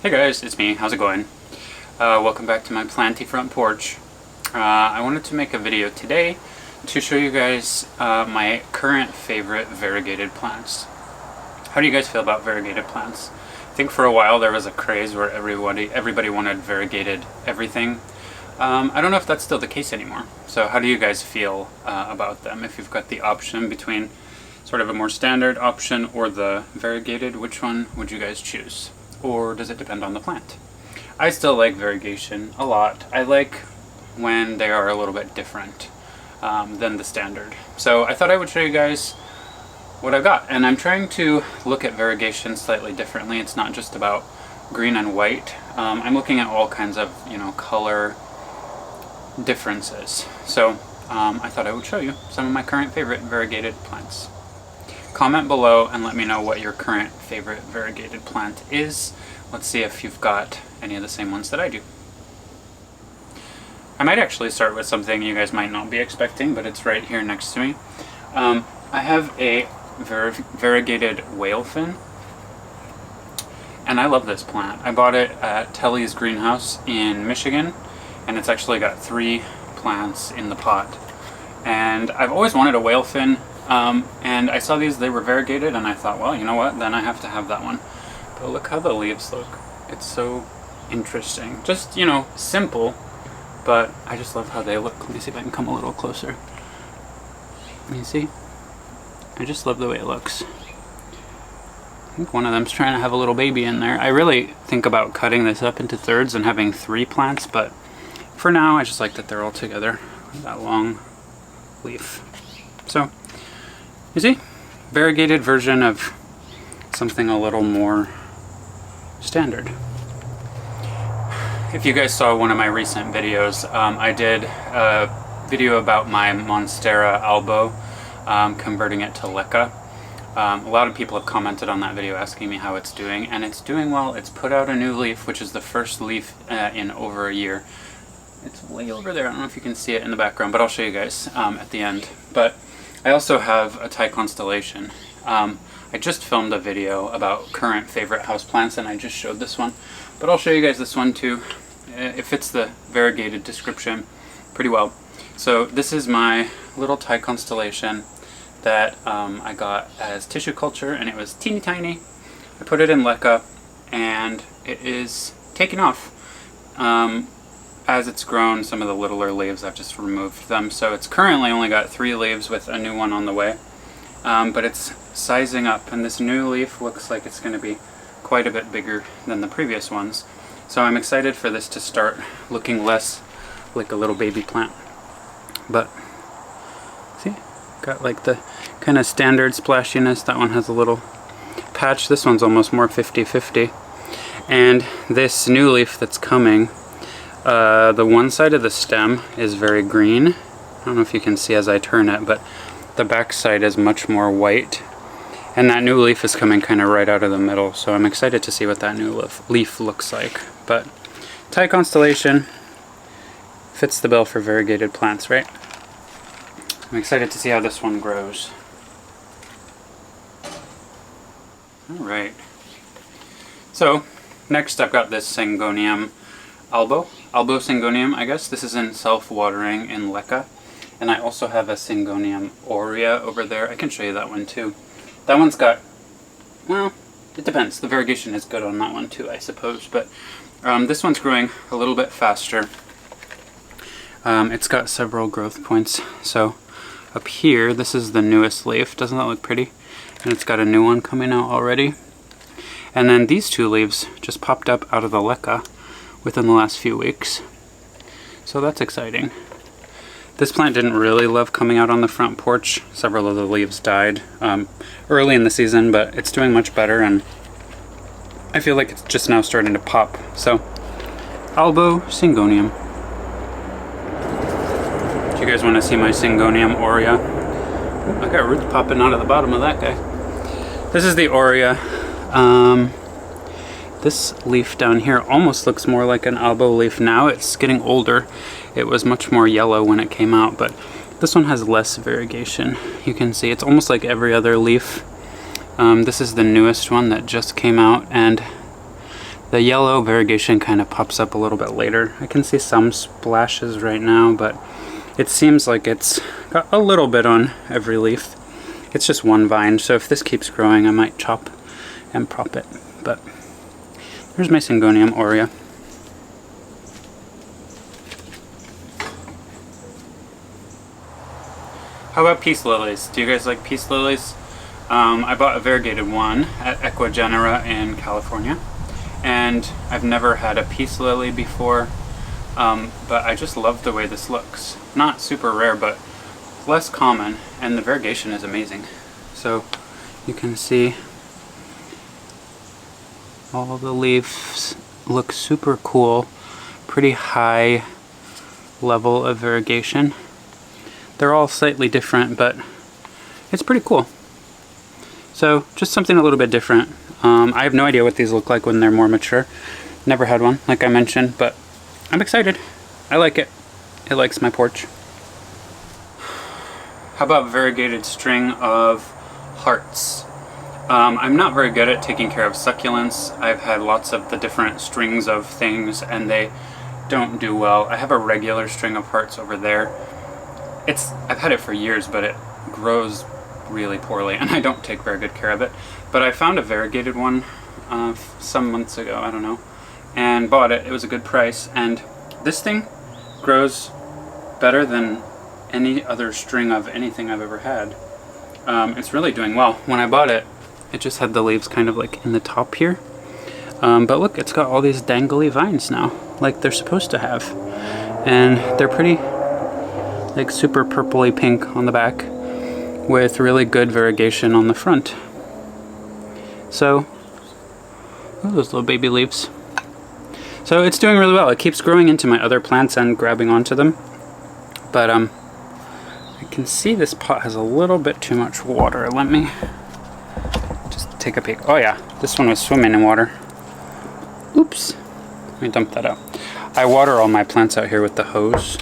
Hey guys, it's me. How's it going? Welcome back to my planty front porch. I wanted to make a video today to show you guys my current favorite variegated plants. How do you guys feel about variegated plants? I think for a while there was a craze where everybody wanted variegated everything. I don't know if that's still the case anymore. So how do you guys feel about them? If you've got the option between sort of a more standard option or the variegated, which one would you guys choose? Or does it depend on the plant? I still like variegation a lot. I like when they are a little bit different than the standard. So I thought I would show you guys what I've got. And I'm trying to look at variegation slightly differently. It's not just about green and white. I'm looking at all kinds of, color differences. So I thought I would show you some of my current favorite variegated plants. Comment below and let me know what your current favorite variegated plant is. Let's see if you've got any of the same ones that I do. I might actually start with something you guys might not be expecting, but it's right here next to me. I have a variegated whalefin, and I love this plant. I bought it at Telly's greenhouse in Michigan, and it's actually got 3 plants in the pot. And I've always wanted a whalefin. And I saw these, they were variegated, and I thought, well, you know what, then I have to have that one. But look how the leaves look. It's so interesting. Just, simple, but I just love how they look. Let me see if I can come a little closer. You see? I just love the way it looks. I think one of them's trying to have a little baby in there. I really think about cutting this up into thirds and having 3 plants, but for now, I just like that they're all together with that long leaf. So, you see, variegated version of something a little more standard. If you guys saw one of my recent videos, I did a video about my Monstera Elbow, converting it to leca. A lot of people have commented on that video asking me how it's doing, and it's doing well. It's put out a new leaf, which is the first leaf in over a year. It's way over there. I don't know if you can see it in the background, but I'll show you guys at the end. But I also have a Thai constellation. I just filmed a video about current favorite houseplants, and I just showed this one. But I'll show you guys this one too. It fits the variegated description pretty well. So this is my little Thai constellation that I got as tissue culture, and it was teeny tiny. I put it in leca, and it is taking off. As it's grown, some of the littler leaves, I've just removed them. So it's currently only got 3 leaves with a new one on the way. But it's sizing up, and this new leaf looks like it's going to be quite a bit bigger than the previous ones. So I'm excited for this to start looking less like a little baby plant. But, see? Got like the kind of standard splashiness. That one has a little patch. This one's almost more 50-50. And this new leaf that's coming, the one side of the stem is very green. I don't know if you can see as I turn it, but the back side is much more white. And that new leaf is coming kind of right out of the middle, so I'm excited to see what that new leaf looks like. But Thai constellation fits the bill for variegated plants, right? I'm excited to see how this one grows. Alright. So, next I've got this Syngonium albow Syngonium, I guess. This is in self-watering in leca. And I also have a Syngonium aurea over there. I can show you that one too. That one's got, well, it depends. The variegation is good on that one too, I suppose. But this one's growing a little bit faster. It's got several growth points. So up here, this is the newest leaf. Doesn't that look pretty? And it's got a new one coming out already. And then these 2 leaves just popped up out of the leca within the last few weeks. So that's exciting. This plant didn't really love coming out on the front porch. Several of the leaves died early in the season, but it's doing much better, and I feel like it's just now starting to pop. So, Albow Syngonium. Do you guys want to see my Syngonium aurea? I got roots popping out of the bottom of that guy. This is the aurea. This leaf down here almost looks more like an albow leaf now. It's getting older. It was much more yellow when it came out, but this one has less variegation. You can see it's almost like every other leaf. This is the newest one that just came out, and The yellow variegation kind of pops up a little bit later. I can see some splashes right now, but it seems like it's got a little bit on every leaf. It's just one vine, so if this keeps growing, I might chop and prop it. But there's my Syngonium aurea. How about peace lilies? Do you guys like peace lilies? I bought a variegated one at Equigenera in California, and I've never had a peace lily before, but I just love the way this looks. Not super rare, but less common, and the variegation is amazing. So you can see all the leaves look super cool, pretty high level of variegation. They're all slightly different, but it's pretty cool. So just something a little bit different. I have no idea what these look like when they're more mature. Never had one, like I mentioned, but I'm excited. I like it. It likes my porch. How about variegated string of hearts? I'm not very good at taking care of succulents. I've had lots of the different strings of things and they don't do well. I have a regular string of hearts over there. I've had it for years, but it grows really poorly and I don't take very good care of it. But I found a variegated one some months ago, I don't know, and bought it. It was a good price, and this thing grows better than any other string of anything I've ever had. It's really doing well. When I bought it, it just had the leaves kind of like in the top here. But look, it's got all these dangly vines now, like they're supposed to have. And they're pretty, like super purpley pink on the back with really good variegation on the front. So, oh, those little baby leaves. So it's doing really well. It keeps growing into my other plants and grabbing onto them. But I can see this pot has a little bit too much water. Let me just take a peek. Oh yeah, this one was swimming in water. Oops. Let me dump that out. I water all my plants out here with the hose.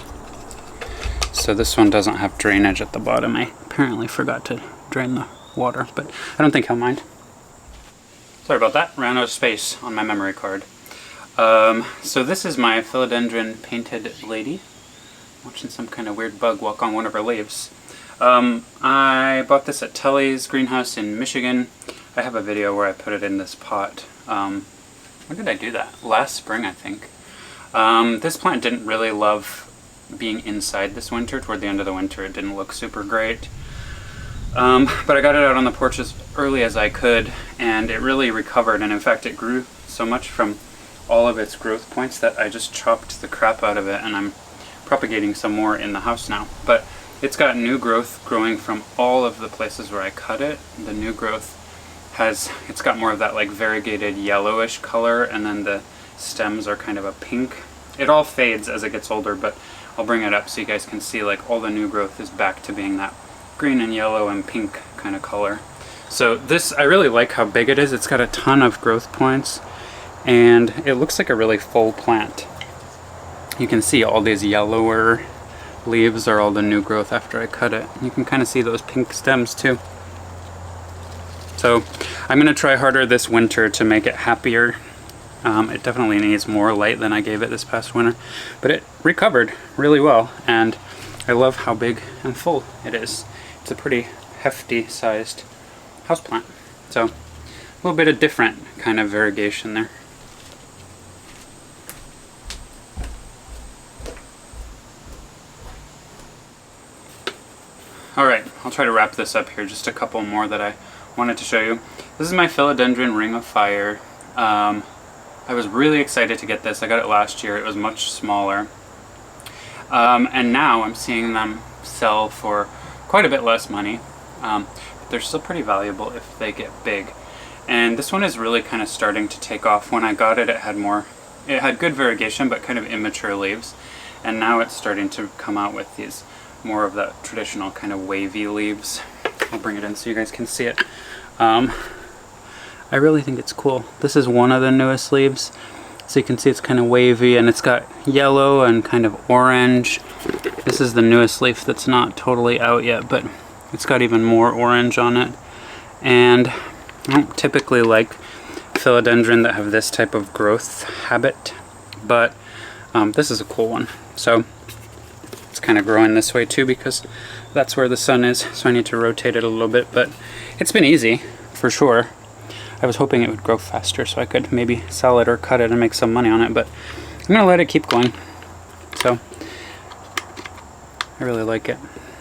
So this one doesn't have drainage at the bottom. I apparently forgot to drain the water, but I don't think he'll mind. Sorry about that. Ran out of space on my memory card. So this is my Philodendron painted lady. Watching some kind of weird bug walk on one of her leaves. I bought this at Tully's greenhouse in Michigan. I have a video where I put it in this pot. When did I do that? Last spring, I think. This plant didn't really love being inside this winter. Toward the end of the winter, it didn't look super great. But I got it out on the porch as early as I could, and it really recovered. And in fact, it grew so much from all of its growth points that I just chopped the crap out of it, and I'm propagating some more in the house now. But it's got new growth growing from all of the places where I cut it. The new growth it's got more of that like variegated yellowish color, and then the stems are kind of a pink. It all fades as it gets older, but I'll bring it up so you guys can see like all the new growth is back to being that green and yellow and pink kind of color. So this, I really like how big it is. It's got a ton of growth points and it looks like a really full plant. You can see all these yellower leaves are all the new growth after I cut it. You can kind of see those pink stems too. So I'm going to try harder this winter to make it happier. It definitely needs more light than I gave it this past winter, but it recovered really well, and I love how big and full it is. It's a pretty hefty sized houseplant. So a little bit of different kind of variegation there. Alright, I'll try to wrap this up here. Just a couple more that I wanted to show you. This is my Philodendron Ring of Fire. I was really excited to get this. I got it last year. It was much smaller. And now I'm seeing them sell for quite a bit less money. But they're still pretty valuable if they get big. And this one is really kind of starting to take off. When I got it, it had good variegation, but kind of immature leaves. And now it's starting to come out with these more of that traditional kind of wavy leaves. I'll bring it in so you guys can see it. I really think it's cool. This is one of the newest leaves. So you can see it's kind of wavy and it's got yellow and kind of orange. This is the newest leaf that's not totally out yet, but it's got even more orange on it. And I don't typically like philodendron that have this type of growth habit, but this is a cool one. So it's kind of growing this way too because that's where the sun is, so I need to rotate it a little bit, but it's been easy for sure. I was hoping it would grow faster so I could maybe sell it or cut it and make some money on it, but I'm gonna let it keep going. So I really like it.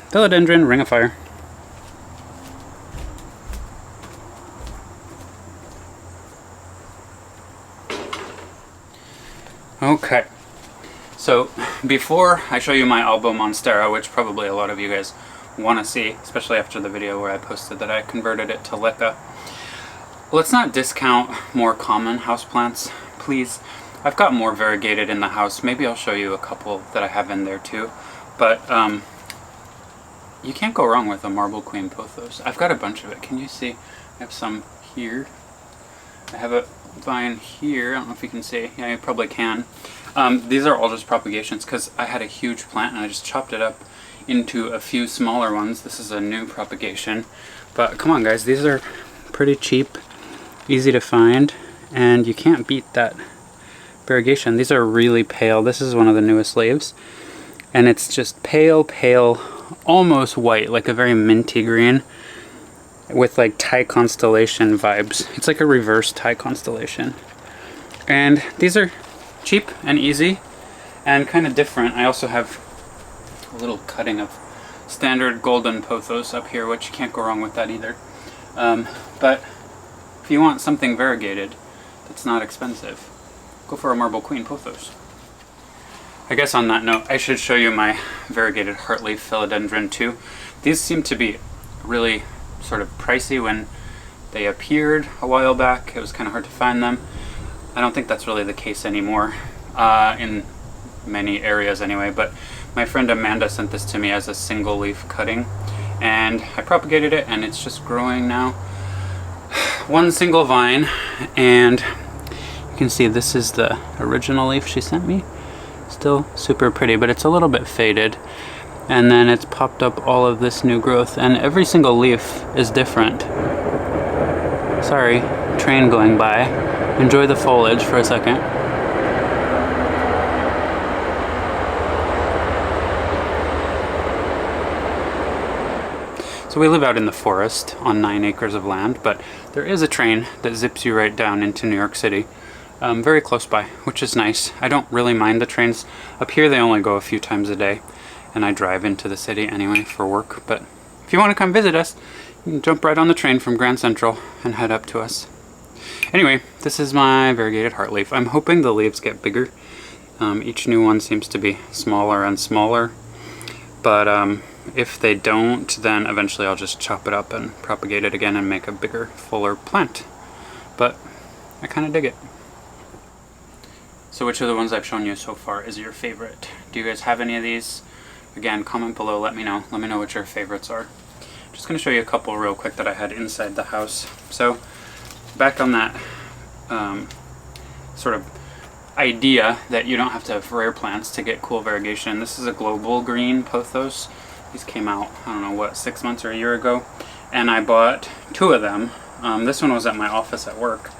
Philodendron, Ring of Fire. Okay, so before I show you my elbow Monstera, which probably a lot of you guys want to see, especially after the video where I posted that I converted it to Licca, let's not discount more common houseplants, please. I've got more variegated in the house. Maybe I'll show you a couple that I have in there too, but you can't go wrong with a Marble Queen Pothos. I've got a bunch of it. Can you see? I have some here. I have a vine here. I don't know if you can see. Yeah, you probably can. These are all just propagations because I had a huge plant and I just chopped it up into a few smaller ones. This is a new propagation. But come on guys, these are pretty cheap, easy to find, and you can't beat that variegation. These are really pale. This is one of the newest leaves. And it's just pale, pale, almost white, like a very minty green, with like Thai constellation vibes. It's like a reverse Thai constellation. And these are cheap and easy and kind of different. I also have a little cutting of standard golden pothos up here, which you can't go wrong with that either. But if you want something variegated that's not expensive, go for a Marble Queen Pothos. I guess on that note, I should show you my variegated Heartleaf Philodendron too. These seem to be really sort of pricey when they appeared a while back. It was kind of hard to find them. I don't think that's really the case anymore, in many areas anyway, but my friend Amanda sent this to me as a single leaf cutting, and I propagated it and it's just growing now. One single vine, and you can see this is the original leaf she sent me. Still super pretty, but it's a little bit faded. And then it's popped up all of this new growth, and every single leaf is different. Sorry, train going by. Enjoy the foliage for a second. So we live out in the forest on 9 acres of land, but there is a train that zips you right down into New York City. Very close by, which is nice. I don't really mind the trains. Up here they only go a few times a day, and I drive into the city anyway for work. But if you want to come visit us, you can jump right on the train from Grand Central and head up to us. Anyway, this is my variegated heartleaf. I'm hoping the leaves get bigger. Each new one seems to be smaller and smaller, but if they don't, then eventually I'll just chop it up and propagate it again and make a bigger, fuller plant. But I kind of dig it. So which of the ones I've shown you so far is your favorite? Do you guys have any of these? Again, comment below, let me know. Let me know what your favorites are. Just going to show you a couple real quick that I had inside the house. So back on that sort of idea that you don't have to have rare plants to get cool variegation. This is a global green pothos. These came out, I don't know what, 6 months or a year ago. And I bought 2 of them. This one was at my office at work.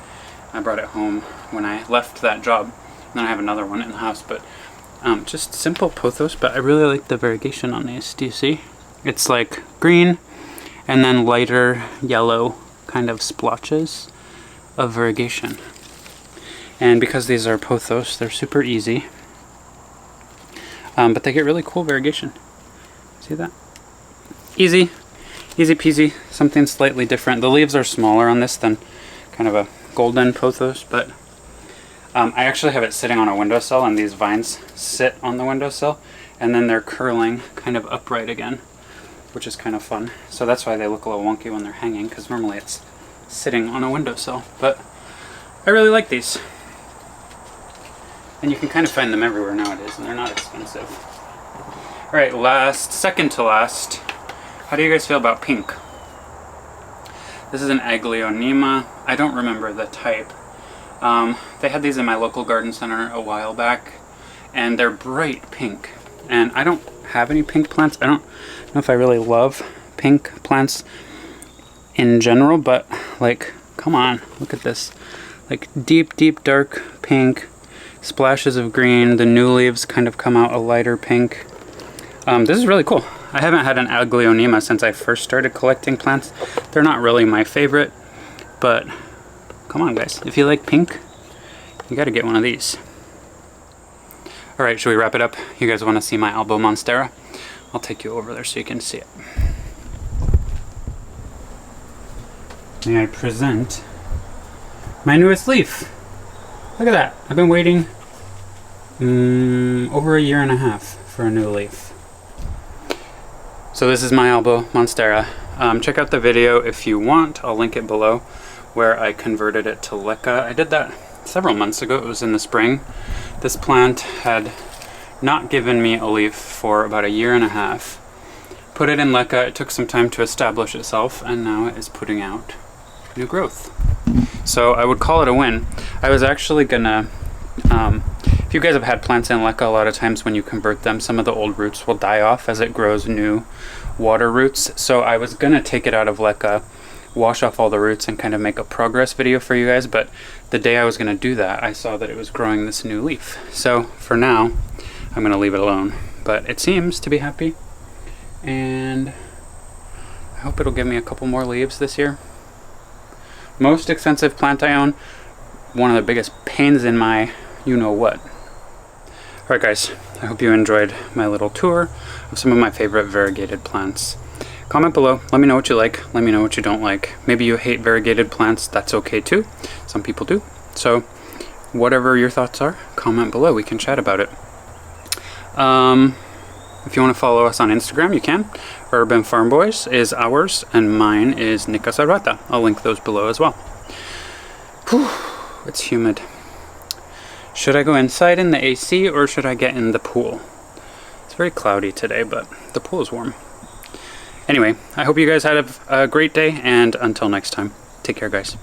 I brought it home when I left that job. And then I have another one in the house, but just simple pothos, but I really like the variegation on these. Do you see? It's like green and then lighter yellow kind of splotches of variegation. And because these are pothos, they're super easy. But they get really cool variegation. See that? Easy. Easy peasy. Something slightly different. The leaves are smaller on this than kind of a golden pothos, but I actually have it sitting on a windowsill, and these vines sit on the windowsill, and then they're curling kind of upright again, which is kind of fun. So that's why they look a little wonky when they're hanging, because normally it's sitting on a windowsill. But I really like these. And you can kind of find them everywhere nowadays, and they're not expensive. Alright, second to last, how do you guys feel about pink? This is an Aglaonema. I don't remember the type. They had these in my local garden center a while back, and they're bright pink. And I don't have any pink plants. I don't know if I really love pink plants in general, but like, come on, look at this like deep, deep dark pink, splashes of green. The new leaves kind of come out a lighter pink. This is really cool. I haven't had an Aglaonema since I first started collecting plants. They're not really my favorite, but come on guys, if you like pink, you gotta get one of these. All right, should we wrap it up? You guys wanna see my Elbow Monstera? I'll take you over there so you can see it. May I present my newest leaf? Look at that. I've been waiting over a year and a half for a new leaf. So this is my Elbow Monstera. Check out the video if you want. I'll link it below, where I converted it to leca. I did that several months ago. It was in the spring. This plant had not given me a leaf for about a year and a half. Put it in leca. It took some time to establish itself, and now it is putting out new growth. So I would call it a win. I was actually gonna, if you guys have had plants in leca, a lot of times when you convert them, some of the old roots will die off as it grows new water roots. So I was gonna take it out of leca, wash off all the roots, and kind of make a progress video for you guys, but the day I was gonna do that, I saw that it was growing this new leaf. So for now, I'm gonna leave it alone, but it seems to be happy, and I hope it'll give me a couple more leaves this year. Most expensive plant I own, one of the biggest pains in my you-know-what. Alright guys, I hope you enjoyed my little tour of some of my favorite variegated plants. Comment below, let me know what you like, let me know what you don't like. Maybe you hate variegated plants, that's okay too. Some people do. So whatever your thoughts are, comment below, we can chat about it. If you want to follow us on Instagram, you can. Urban Farm Boys is ours, and mine is Nika Sarvata. I'll link those below as well. Whew, it's humid. Should I go inside in the AC, or should I get in the pool? It's very cloudy today, but the pool is warm. Anyway, I hope you guys had a great day, and until next time, take care guys.